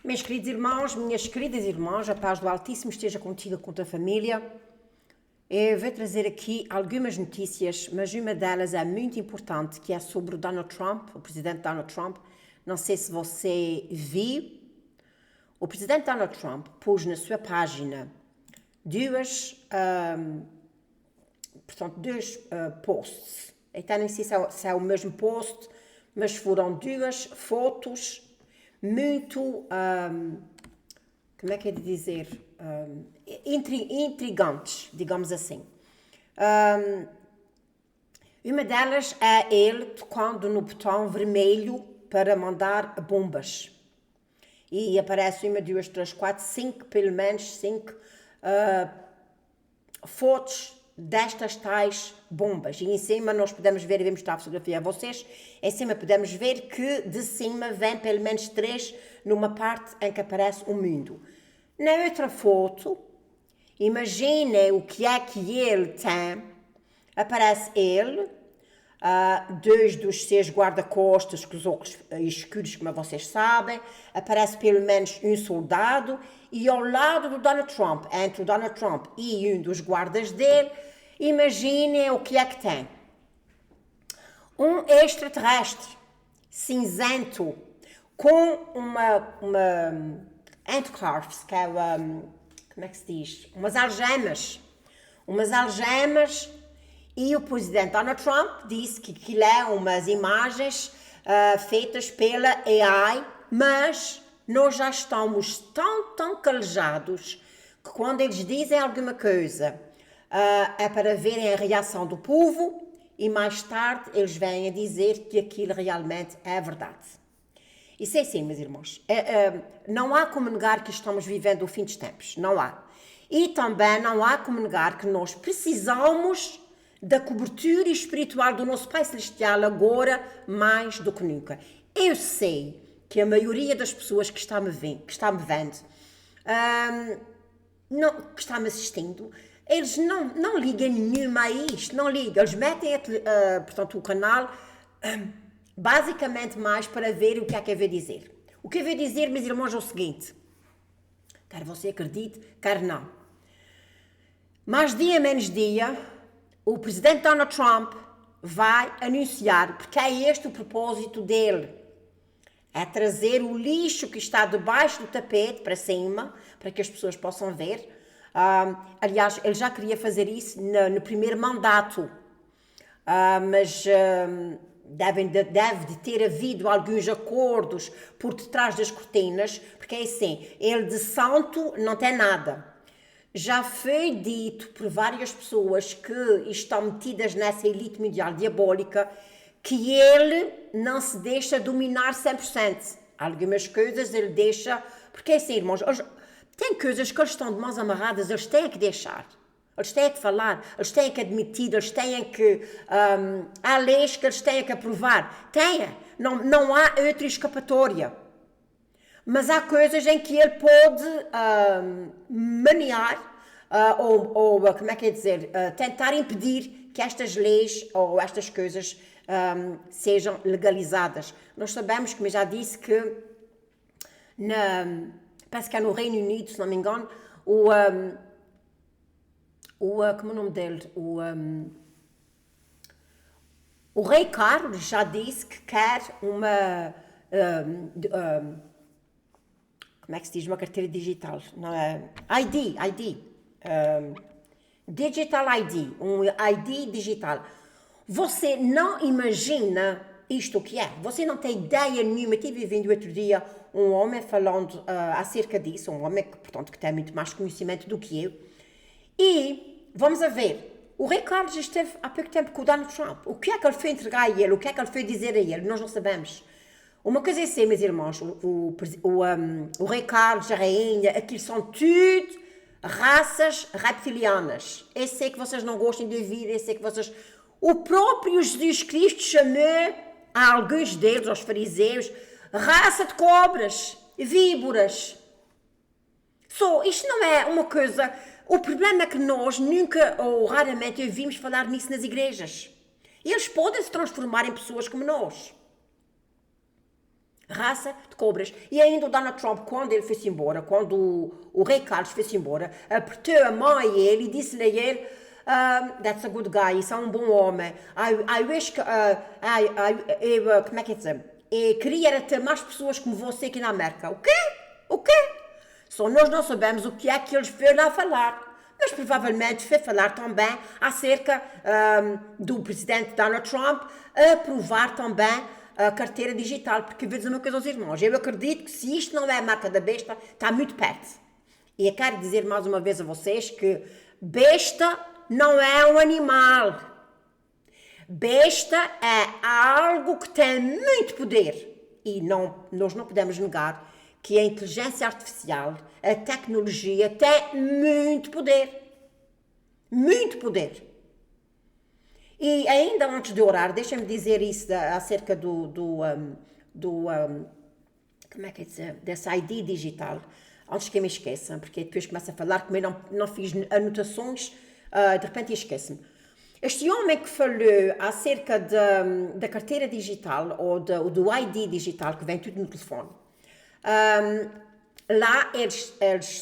Meus queridos irmãos, minhas queridas irmãs, a paz do Altíssimo esteja contigo com a tua família. Eu vou trazer aqui algumas notícias, mas uma delas é muito importante, que é sobre o Donald Trump, o presidente Donald Trump. Não sei se você viu. O presidente Donald Trump pôs na sua página dois posts. Então, não sei se é o mesmo post, mas foram duas fotos muito, como é que é de dizer, intrigantes, digamos assim. Uma delas é ele tocando no botão vermelho para mandar bombas. E aparece uma, duas, três, quatro, cinco, pelo menos cinco fotos destas tais bombas. E em cima nós podemos ver, e vamos estar a fotografia a vocês, em cima podemos ver que de cima vem pelo menos três numa parte em que aparece o mundo. Na outra foto, imaginem o que é que ele tem. Aparece ele, dois dos seus guarda-costas com os óculos escuros, como vocês sabem. Aparece pelo menos um soldado. E ao lado do Donald Trump, entre o Donald Trump e um dos guardas dele, imaginem o que é que tem. Um extraterrestre cinzento com uma handcuffs, que é como é que se diz? Umas algemas. E o presidente Donald Trump disse que aquilo é umas imagens feitas pela AI, mas nós já estamos tão calejados que quando eles dizem alguma coisa é para verem a reação do povo e mais tarde eles vêm a dizer que aquilo realmente é verdade. Isso é assim, meus irmãos. Não há como negar que estamos vivendo o fim dos tempos. Não há. E também não há como negar que nós precisamos da cobertura espiritual do nosso Pai Celestial agora mais do que nunca. Eu sei que a maioria das pessoas que está me vendo, que está me assistindo, eles não ligam nenhuma a isto, não ligam. Eles metem portanto, o canal basicamente mais para ver o que é que eu vou dizer. O que eu vou dizer, meus irmãos, é o seguinte, quer você acredite, quer não. Mais dia, menos dia, o presidente Donald Trump vai anunciar, porque é este o propósito dele, é trazer o lixo que está debaixo do tapete para cima, para que as pessoas possam ver. Aliás, ele já queria fazer isso no primeiro mandato, mas deve de ter havido alguns acordos por detrás das cortinas, porque é assim, ele de santo não tem nada. Já foi dito por várias pessoas que estão metidas nessa elite mundial diabólica que ele não se deixa dominar 100%. Algumas coisas ele deixa, porque é assim, irmãos, tem coisas que eles estão de mãos amarradas, eles têm que deixar. Eles têm que falar, eles têm que admitir, eles têm que... há leis que eles têm que aprovar. Não há outra escapatória. Mas há coisas em que ele pode maniar, ou como é que é dizer, tentar impedir que estas leis ou estas coisas sejam legalizadas. Nós sabemos, como eu já disse, que penso que é no Reino Unido, se não me engano, como é o nome dele? O rei Carlos já disse que quer uma... como é que se diz? Uma carteira digital. Não é? ID. Digital ID. Um ID digital. Você não imagina isto o que é. Você não tem ideia nenhuma. Tive vindo outro dia um homem falando acerca disso. Um homem que, portanto, que tem muito mais conhecimento do que eu. E, vamos a ver, o rei Carlos esteve há pouco tempo com o Donald Trump. O que é que ele foi entregar a ele? O que é que ele foi dizer a ele? Nós não sabemos. Uma coisa é assim, meus irmãos, o rei Carlos, a rainha, aquilo são tudo raças reptilianas. Eu sei que vocês não gostam de ouvir, eu sei que vocês... O próprio Jesus Cristo chamou a alguns deles, aos fariseus, raça de cobras, víboras. Isto não é uma coisa... O problema é que nós nunca ou raramente ouvimos falar nisso nas igrejas. Eles podem se transformar em pessoas como nós. Raça de cobras. E ainda o Donald Trump, quando ele foi-se embora, quando o rei Carlos foi-se embora, apertou a mão a ele e disse-lhe a ele, that's a good guy, isso é um bom homem. I wish que, como é que é dizer? Eu queria era ter mais pessoas como você aqui na América. O quê? O quê? Só nós não sabemos o que é que eles foram lá falar. Mas provavelmente foi falar também acerca do presidente Donald Trump aprovar também a carteira digital, porque vou dizer uma coisa aos irmãos, eu acredito que se isto não é a marca da besta, está muito perto. E eu quero dizer mais uma vez a vocês que besta não é um animal. Besta é algo que tem muito poder. E nós não podemos negar que a inteligência artificial, a tecnologia, tem muito poder. Muito poder. E ainda antes de orar, deixa-me dizer isso acerca como é que é dizer, desse ID digital, antes que eu me esqueça, porque depois começo a falar, como eu não fiz anotações, de repente esqueço-me. Este homem que falou acerca da carteira digital, ou do ID digital, que vem tudo no telefone, lá eles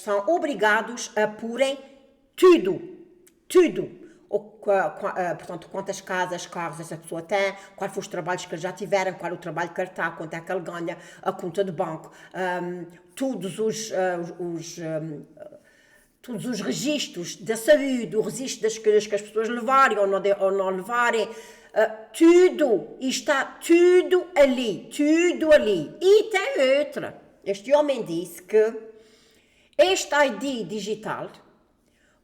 são obrigados a porem tudo. Portanto, quantas casas, carros essa pessoa tem, quais foram os trabalhos que eles já tiveram, qual é o trabalho que ele está, quanto é que ele ganha, a conta de banco, todos os registros da saúde, o registro das coisas que as pessoas levarem ou não levarem, tudo, está tudo ali. E tem outra. Este homem disse que este ID digital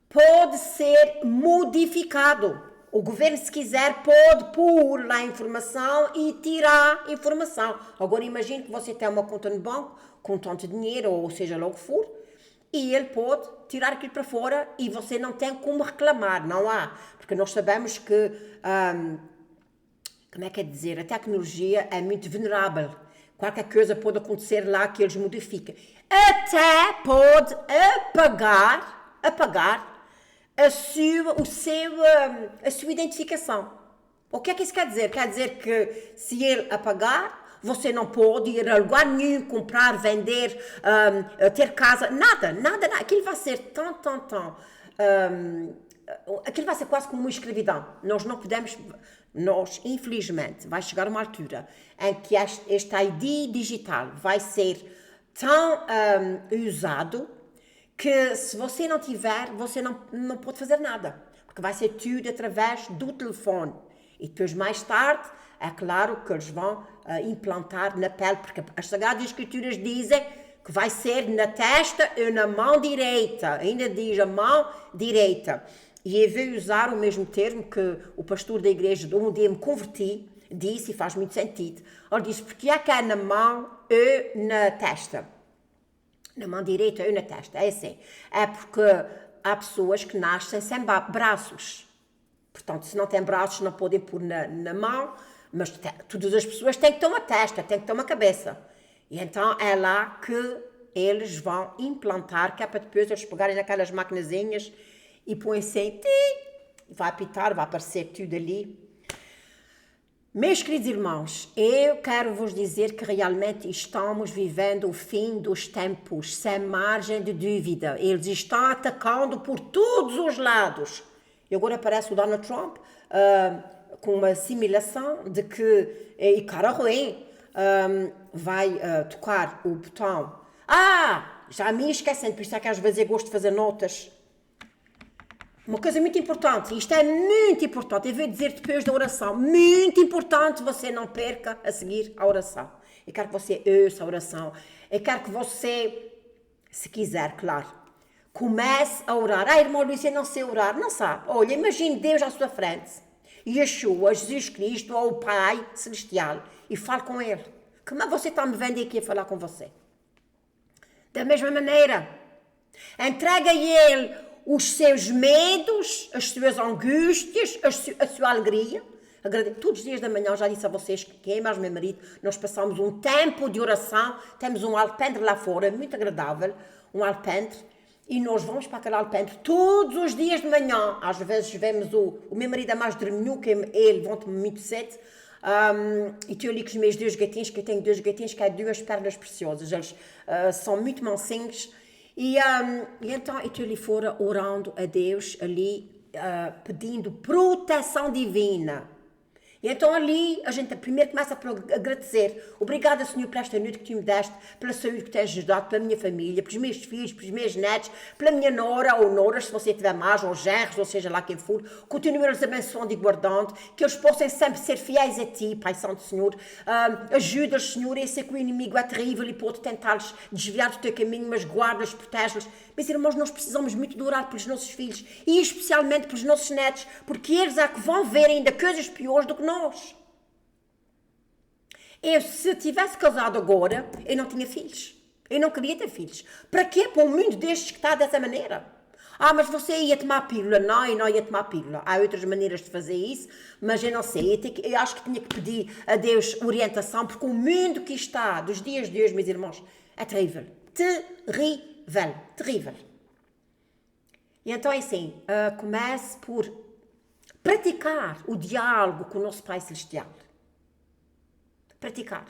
pode ser modificado. O governo, se quiser, pode pôr lá a informação e tirar a informação. Agora, imagine que você tem uma conta no banco com tanto dinheiro, ou seja lá o que for, e ele pode tirar aquilo para fora e você não tem como reclamar, não há. Porque nós sabemos que, como é que é dizer, a tecnologia é muito vulnerável. Qualquer coisa pode acontecer lá que eles modificam. Até pode apagar a sua identificação. O que é que isso quer dizer? Quer dizer que se ele apagar, você não pode ir a lugar nenhum, comprar, vender, ter casa, nada. Aquilo vai ser aquilo vai ser quase como uma escravidão. Nós não podemos, infelizmente, vai chegar uma altura em que este ID digital vai ser tão usado que se você não tiver, você não pode fazer nada. Porque vai ser tudo através do telefone. E depois, mais tarde, é claro que eles vão implantar na pele, porque as Sagradas Escrituras dizem que vai ser na testa ou na mão direita. Ainda diz a mão direita. E eu vou usar o mesmo termo que o pastor da igreja de onde eu me converti disse, e faz muito sentido. Ele disse, porque é que é na mão ou na testa? Na mão direita ou na testa, é assim. É porque há pessoas que nascem sem braços. Portanto, se não têm braços, não podem pôr na mão, mas todas as pessoas têm que ter uma testa, têm que ter uma cabeça. E então é lá que eles vão implantar, que é para depois eles pegarem naquelas maquinazinhas e põem-se em vai apitar, vai aparecer tudo ali. Meus queridos irmãos, eu quero vos dizer que realmente estamos vivendo o fim dos tempos, sem margem de dúvida. Eles estão atacando por todos os lados. E agora aparece o Donald Trump com uma simulação de que, e cara ruim, vai tocar o botão. Já me esquecem, por isso é que às vezes eu gosto de fazer notas. Uma coisa muito importante, isto é muito importante, eu vou dizer depois da oração, muito importante você não perca a seguir a oração. Eu quero que você ouça a oração, eu quero que você, se quiser, claro, comece a orar. Irmão Luís, eu não sei orar, não sabe. Olha, imagine Deus à sua frente, Yeshua, Jesus Cristo, ou o Pai Celestial, e fale com Ele. Como é que você está me vendo aqui a falar com você? Da mesma maneira, entrega a Ele os seus medos, as suas angústias, a sua alegria. Todos os dias da manhã, já disse a vocês que eu e mais meu marido, nós passamos um tempo de oração, temos um alpendre lá fora, muito agradável, um alpendre, e nós vamos para aquele alpendre todos os dias de manhã. Às vezes vemos o meu marido é mais dorminho, que ele levanta-me muito cedo, E tenho ali com os meus 2 gatinhos, que eu tenho 2 gatinhos que são 2 perlas preciosas. Eles são muito mansinhos. E então eu estou ali fora orando a Deus, ali pedindo proteção divina. E então ali a gente primeiro começa por agradecer. Obrigada, Senhor, por esta noite que tu me deste, pela saúde que tens ajudado, pela minha família, pelos meus filhos, pelos meus netos, pela minha nora ou noras, se você tiver mais, ou genros, ou seja lá quem for. Continua-os abençoando e guardando, que eles possam sempre ser fiéis a ti, Pai Santo Senhor. Ajuda-os, Senhor, eu sei que o inimigo é terrível e pode tentar-los desviar do teu caminho, mas guarda-os, protege-os. Meus irmãos, nós precisamos muito de orar pelos nossos filhos e especialmente pelos nossos netos, porque eles é que vão ver ainda coisas piores do que nós. Eu, se tivesse casado agora, eu não tinha filhos. Eu não queria ter filhos. Para quê? Para um mundo destes que está dessa maneira. Mas você ia tomar a pílula. Não, eu não ia tomar a pílula. Há outras maneiras de fazer isso, mas eu não sei. Eu acho que tinha que pedir a Deus orientação, porque o mundo que está dos dias de hoje, meus irmãos, é terrível. Terrível. Terrível. E então é assim, comece por praticar o diálogo com o nosso Pai Celestial. Praticar.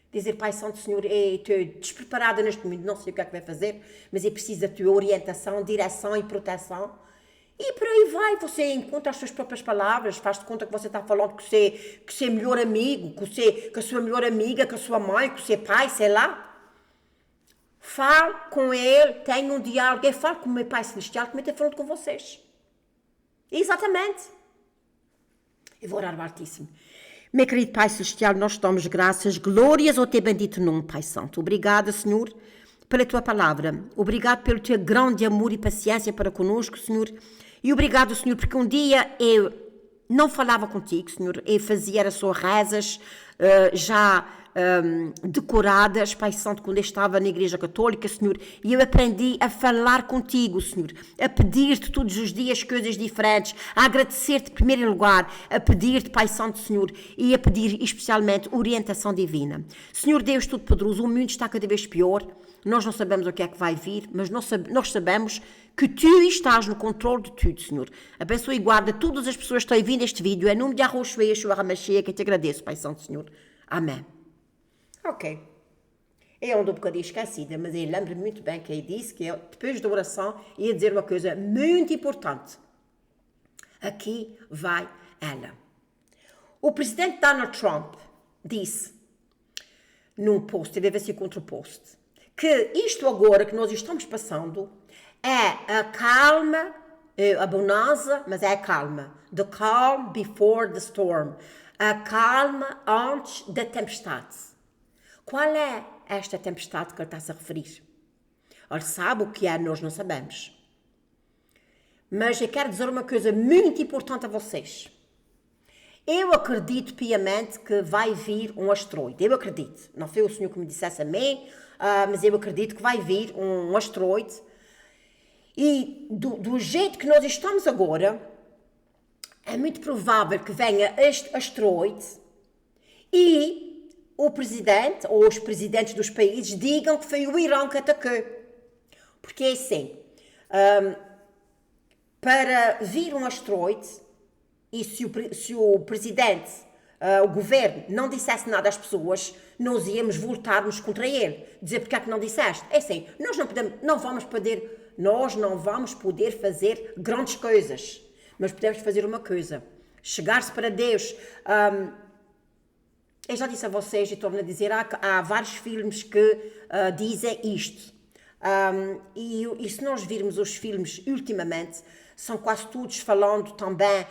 Dizer, Pai Santo Senhor, eu estou despreparada neste momento, não sei o que é que vai fazer, mas eu preciso da tua orientação, direção e proteção. E por aí vai, você encontra as suas próprias palavras, faz de conta que você está falando com o seu melhor amigo, com a sua melhor amiga, com a sua mãe, com o seu pai, sei lá. Fale com ele, tenha um diálogo. Eu falo com o meu Pai Celestial, como eu estou falando com vocês. Exatamente. Eu vou orar ao Altíssimo. Meu querido Pai Celestial, nós te damos graças, glórias ao teu bendito nome, Pai Santo. Obrigada, Senhor, pela tua palavra. Obrigado pelo teu grande amor e paciência para conosco, Senhor. E obrigado, Senhor, porque um dia eu não falava contigo, Senhor. Eu fazia só rezas decoradas, Pai Santo, quando eu estava na Igreja Católica, Senhor, e eu aprendi a falar contigo, Senhor, a pedir-te todos os dias coisas diferentes, a agradecer-te em primeiro lugar, a pedir-te, Pai Santo, Senhor, e a pedir especialmente orientação divina. Senhor Deus Todo-Poderoso, o mundo está cada vez pior, nós não sabemos o que é que vai vir, mas nós sabemos que tu estás no controle de tudo, Senhor. Abençoa e guarda todas as pessoas que estão a ouvir este vídeo, em nome de Arroxo e Yeshua HaMashiach, que eu te agradeço, Pai Santo, Senhor. Amém. Ok. Eu ando um bocadinho esquecida, mas eu lembro muito bem que eu disse que eu, depois da oração, ia dizer uma coisa muito importante. Aqui vai ela. O presidente Donald Trump disse, num post, deve ser contra o post, que isto agora que nós estamos passando é a calma, a bonança, mas é a calma. The calm before the storm. A calma antes da tempestade. Qual é esta tempestade que ele está-se a referir? Ele sabe o que é, nós não sabemos. Mas eu quero dizer uma coisa muito importante a vocês. Eu acredito piamente que vai vir um asteroide. Eu acredito. Não foi o senhor que me dissesse a mim, mas eu acredito que vai vir um asteroide. E do jeito que nós estamos agora, é muito provável que venha este asteroide e o presidente ou os presidentes dos países digam que foi o Irão que atacou. Porque é assim, para vir um asteroide, e se o presidente, o governo, não dissesse nada às pessoas, nós íamos voltar-nos contra ele. Dizer porque é que não disseste. É assim, nós não vamos poder fazer grandes coisas, mas podemos fazer uma coisa, chegar-se para Deus. Eu já disse a vocês e torno a dizer, há vários filmes que dizem isto. E se nós virmos os filmes ultimamente, são quase todos falando também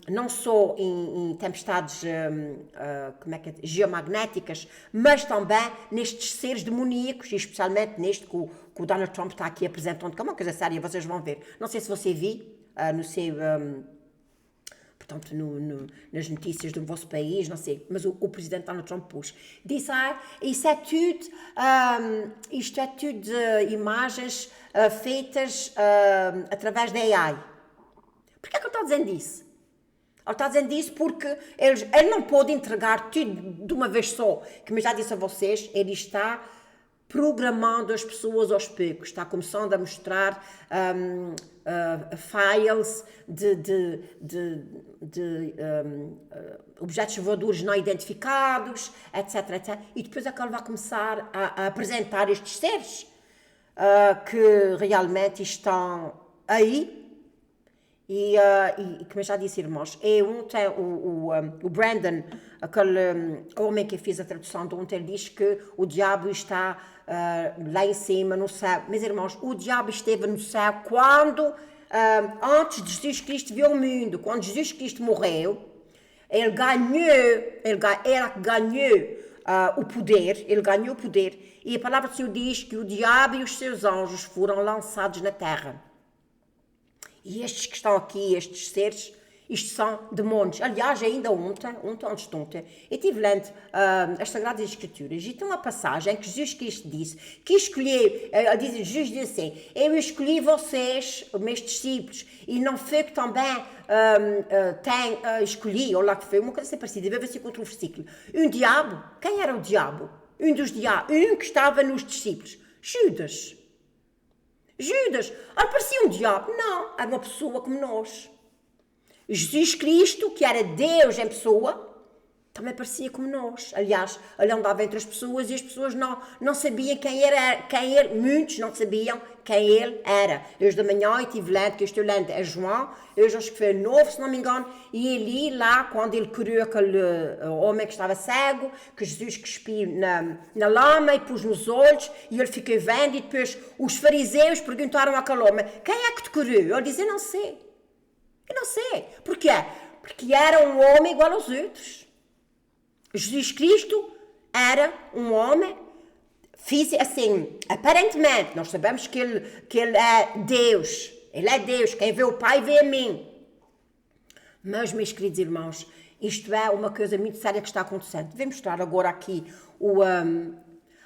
não só em tempestades geomagnéticas, mas também nestes seres demoníacos, e especialmente neste que o Donald Trump está aqui apresentando, que é uma coisa séria, vocês vão ver. Não sei se você viu no seu... portanto, nas notícias do vosso país, não sei, mas o presidente Donald Trump pôs, disse, isto é tudo imagens feitas através da AI. Porquê é que ele está dizendo isso? Ele está dizendo isso porque ele não pode entregar tudo de uma vez só, como eu já disse a vocês, ele está programando as pessoas aos poucos, está começando a mostrar files de objetos voadores não identificados, etc, etc. E depois é que ele vai começar a apresentar estes seres que realmente estão aí. E como eu já disse, irmãos, ontem o Brandon, aquele homem que fez a tradução de ontem, ele diz que o diabo está lá em cima, no céu. Mas, irmãos, o diabo esteve no céu quando, antes de Jesus Cristo vir ao mundo, quando Jesus Cristo morreu, ele ganhou o poder, ele ganhou o poder, e a palavra do Senhor diz que o diabo e os seus anjos foram lançados na terra. E estes que estão aqui, estes seres, isto são demônios. Aliás, ainda ontem, eu estive lendo as Sagradas Escrituras e tem uma passagem em que Jesus Cristo disse que escolheu, Jesus disse assim, eu escolhi vocês, meus discípulos, e não foi que também escolhi, ou lá que foi, uma coisa assim parecida, vai ver se encontro um versículo. Um diabo, quem era o diabo? Um dos diabos, um que estava nos discípulos, Judas. Parecia um diabo? Não, era uma pessoa como nós. Jesus Cristo, que era Deus em pessoa, também parecia como nós. Aliás, ele andava entre as pessoas e as pessoas não sabiam quem era, muitos não sabiam quem ele era. Hoje da manhã eu estive lendo, que eu estou lendo é João, hoje acho que foi 9, se não me engano, e ali lá, quando ele curou aquele homem que estava cego, que Jesus cuspiu na lama e pôs nos olhos, e ele ficou vendo, e depois os fariseus perguntaram àquele homem, quem é que te curou? Ele disse, eu não sei. Porquê? Porque era um homem igual aos outros. Jesus Cristo era um homem, assim, aparentemente, nós sabemos que ele é Deus. Ele é Deus, quem vê o Pai vê a mim. Mas, meus queridos irmãos, isto é uma coisa muito séria que está acontecendo. Vou mostrar agora aqui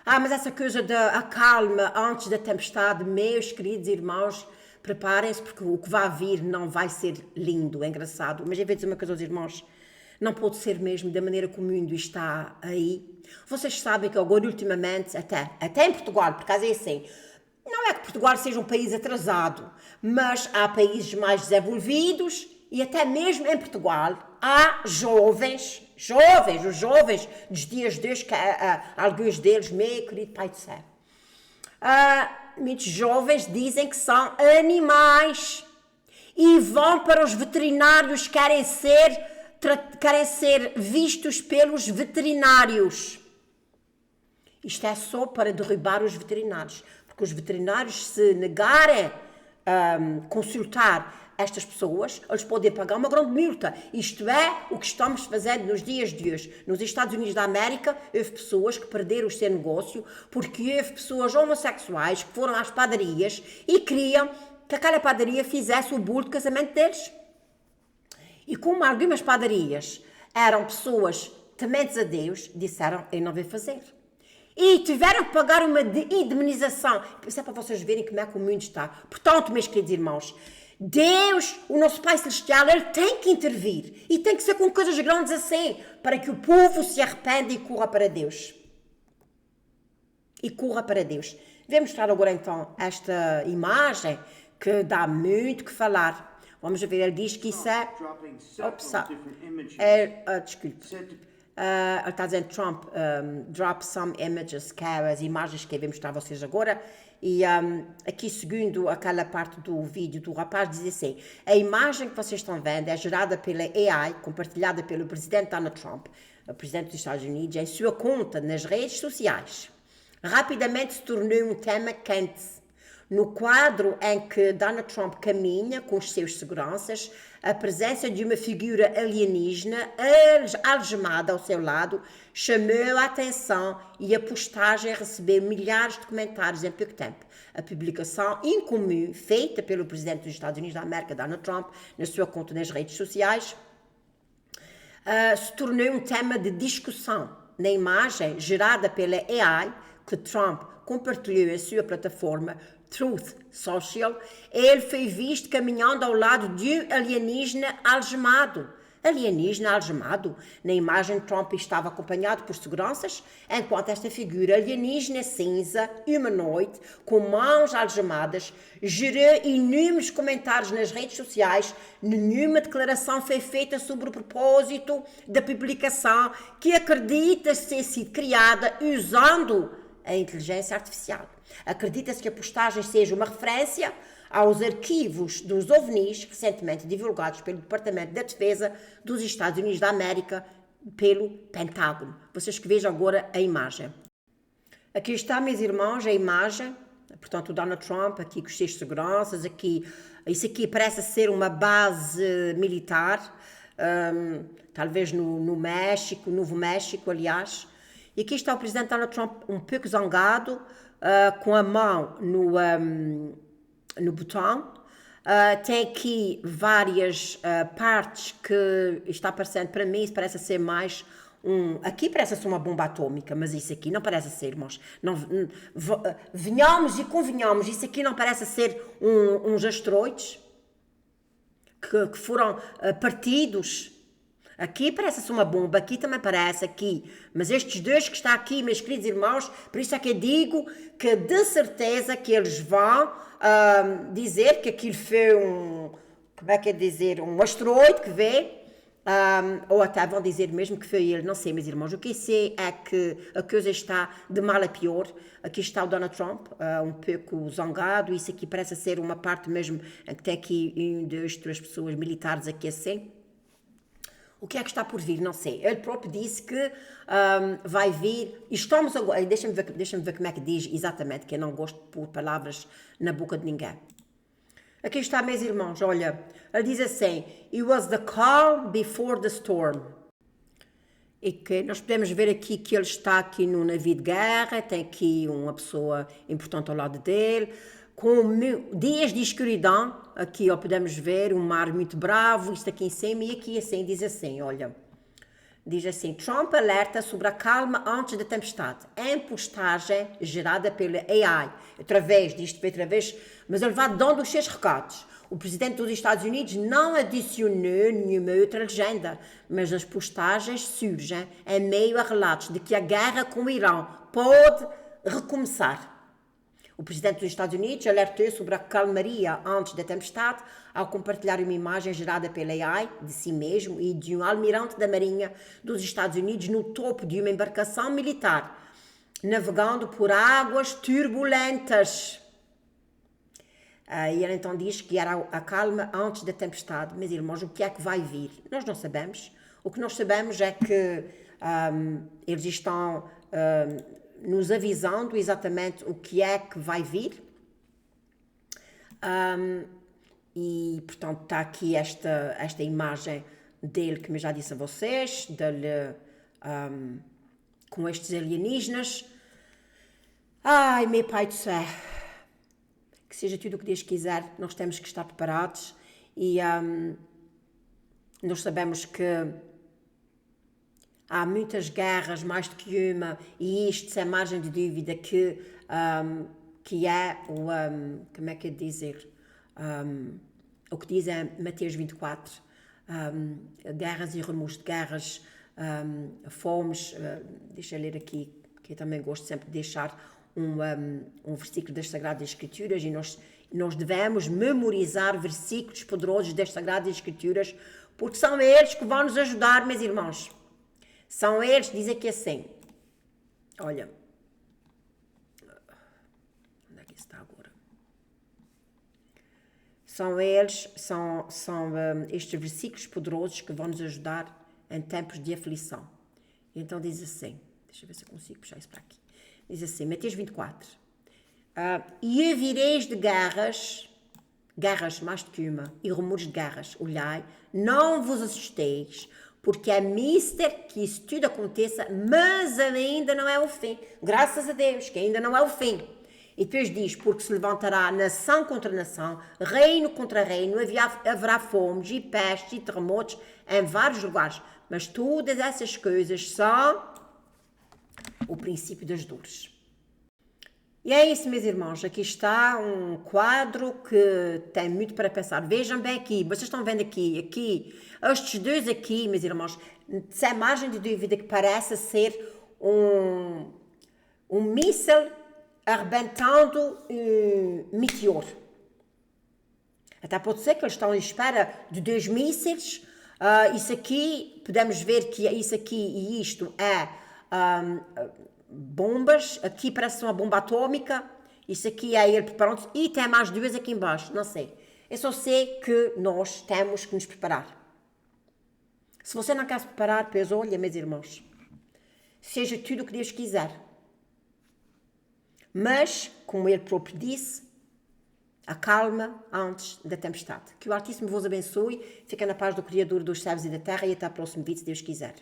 mas essa coisa da calma antes da tempestade, meus queridos irmãos, preparem-se porque o que vai vir não vai ser lindo, é engraçado. Mas eu vou dizer uma coisa aos irmãos, não pode ser mesmo da maneira como o mundo está aí. Vocês sabem que agora, ultimamente, até em Portugal, por causa é assim, não é que Portugal seja um país atrasado, mas há países mais desenvolvidos e até mesmo em Portugal há os jovens dos dias de hoje, que alguns deles, meu querido Pai do Céu, muitos jovens dizem que são animais e vão para os veterinários, querem ser vistos pelos veterinários. Isto é só para derrubar os veterinários, porque os veterinários, se negarem a consultar estas pessoas, eles podem pagar uma grande multa. Isto é o que estamos fazendo nos dias de hoje. Nos Estados Unidos da América, houve pessoas que perderam o seu negócio porque houve pessoas homossexuais que foram às padarias e queriam que aquela padaria fizesse o bolo de casamento deles. E como algumas padarias eram pessoas tementes a Deus, disseram, eu não vou fazer. E tiveram que pagar uma indemnização. Isso é para vocês verem como é que o mundo está. Portanto, meus queridos irmãos, Deus, o nosso Pai Celestial, Ele tem que intervir. E tem que ser com coisas grandes assim, para que o povo se arrependa e corra para Deus. Vou mostrar agora então esta imagem que dá muito que falar. Vamos ver, ele diz que isso é... desculpe. Ele está dizendo Trump drop some images, que é as imagens que eu vou mostrar a vocês agora. E aqui, segundo aquela parte do vídeo do rapaz, diz assim, a imagem que vocês estão vendo é gerada pela AI, compartilhada pelo presidente Donald Trump, o presidente dos Estados Unidos, em sua conta nas redes sociais. Rapidamente se tornou um tema quente. No quadro em que Donald Trump caminha com os seus seguranças, a presença de uma figura alienígena algemada ao seu lado chamou a atenção e a postagem recebeu milhares de comentários em pouco tempo. A publicação incomum feita pelo presidente dos Estados Unidos da América, Donald Trump, na sua conta nas redes sociais, se tornou um tema de discussão. Na imagem gerada pela AI, que Trump compartilhou em sua plataforma Truth Social, ele foi visto caminhando ao lado de um alienígena algemado, alienígena algemado. Na imagem, Trump estava acompanhado por seguranças, enquanto esta figura alienígena cinza, humanoide, com mãos algemadas, gerou inúmeros comentários nas redes sociais. Nenhuma declaração foi feita sobre o propósito da publicação, que acredita ter sido criada usando a inteligência artificial. Acredita-se que a postagem seja uma referência aos arquivos dos OVNIs recentemente divulgados pelo Departamento da Defesa dos Estados Unidos da América, pelo Pentágono. Vocês que vejam agora a imagem. Aqui está, meus irmãos, a imagem. Portanto, o Donald Trump aqui com os seus seguranças, aqui, isso aqui parece ser uma base militar, talvez no México, Novo México, aliás. E aqui está o presidente Donald Trump um pouco zangado, com a mão no botão. Tem aqui várias partes que está parecendo, para mim, isso parece ser mais aqui parece ser uma bomba atômica, mas isso aqui não parece ser, irmãos. Venhamos e convenhamos, isso aqui não parece ser uns asteroides que foram partidos. Aqui parece-se uma bomba, aqui também parece, aqui. Mas estes dois que estão aqui, meus queridos irmãos, por isso é que eu digo que de certeza que eles vão dizer que aquilo foi como é que é dizer, um asteroide que veio, ou até vão dizer mesmo que foi ele, não sei, meus irmãos. O que eu sei é que a coisa está de mal a pior. Aqui está o Donald Trump, um pouco zangado, isso aqui parece ser uma parte mesmo em que tem aqui 1, 2, 3 pessoas militares aqui assim. O que é que está por vir? Não sei. Ele próprio disse que vai vir. Estamos agora. Deixa-me ver como é que diz exatamente, que eu não gosto de pôr palavras na boca de ninguém. Aqui está, meus irmãos. Olha, ele diz assim: It was the calm before the storm. E que nós podemos ver aqui que ele está aqui no navio de guerra, tem aqui uma pessoa importante ao lado dele, com dias de escuridão. Aqui ó, podemos ver um mar muito bravo, isto aqui em cima, e aqui assim, diz assim, olha, diz assim: Trump alerta sobre a calma antes da tempestade, em postagem gerada pela AI, através disto, mas ele vai dando os seus recados. O presidente dos Estados Unidos não adicionou nenhuma outra legenda, mas as postagens surgem em meio a relatos de que a guerra com o Irão pode recomeçar. O presidente dos Estados Unidos alertou sobre a calmaria antes da tempestade ao compartilhar uma imagem gerada pela AI de si mesmo e de um almirante da Marinha dos Estados Unidos no topo de uma embarcação militar, navegando por águas turbulentas. E ele então diz que era a calma antes da tempestade. Mas, irmãos, o que é que vai vir? Nós não sabemos. O que nós sabemos é que eles estão nos avisando exatamente o que é que vai vir. E, portanto, está aqui esta imagem dele, que eu já disse a vocês, dele com estes alienígenas. Ai, meu Pai do céu, que seja tudo o que Deus quiser, nós temos que estar preparados. E nós sabemos que há muitas guerras, mais do que uma, e isto, sem margem de dúvida, que é como é que é dizer, o que diz é Mateus 24, guerras e rumores de guerras, fomes, deixa eu ler aqui, que eu também gosto sempre de deixar um versículo das Sagradas Escrituras, e nós devemos memorizar versículos poderosos das Sagradas Escrituras, porque são eles que vão nos ajudar, meus irmãos. São eles, dizem que assim, olha, onde é que está agora? São eles, são estes versículos poderosos que vão nos ajudar em tempos de aflição. E então diz assim, deixa eu ver se eu consigo puxar isso para aqui. Diz assim, Mateus 24, e ouvireis de guerras mais do que uma, e rumores de guerras, olhai, não vos assusteis, porque é mister que isso tudo aconteça, mas ainda não é o fim. Graças a Deus, que ainda não é o fim. E depois diz, porque se levantará nação contra nação, reino contra reino, haverá fomes e pestes e terremotos em vários lugares. Mas todas essas coisas são o princípio das dores. E é isso, meus irmãos. Aqui está um quadro que tem muito para pensar. Vejam bem aqui, vocês estão vendo aqui, estes dois aqui, meus irmãos, sem margem de dúvida que parece ser um míssil arrebentando um meteor. Até pode ser que eles estão à espera de 2 mísseis. Isso aqui, podemos ver que isso aqui e isto é bombas. Aqui parece uma bomba atômica. Isso aqui é ele preparando-se. E tem mais 2 aqui embaixo, não sei. Eu só sei que nós temos que nos preparar. Se você não quer se preparar, pois olha, meus irmãos, seja tudo o que Deus quiser. Mas, como ele próprio disse, a calma antes da tempestade. Que o Altíssimo vos abençoe. Fica na paz do Criador dos céus e da terra e até ao próximo vídeo, se Deus quiser.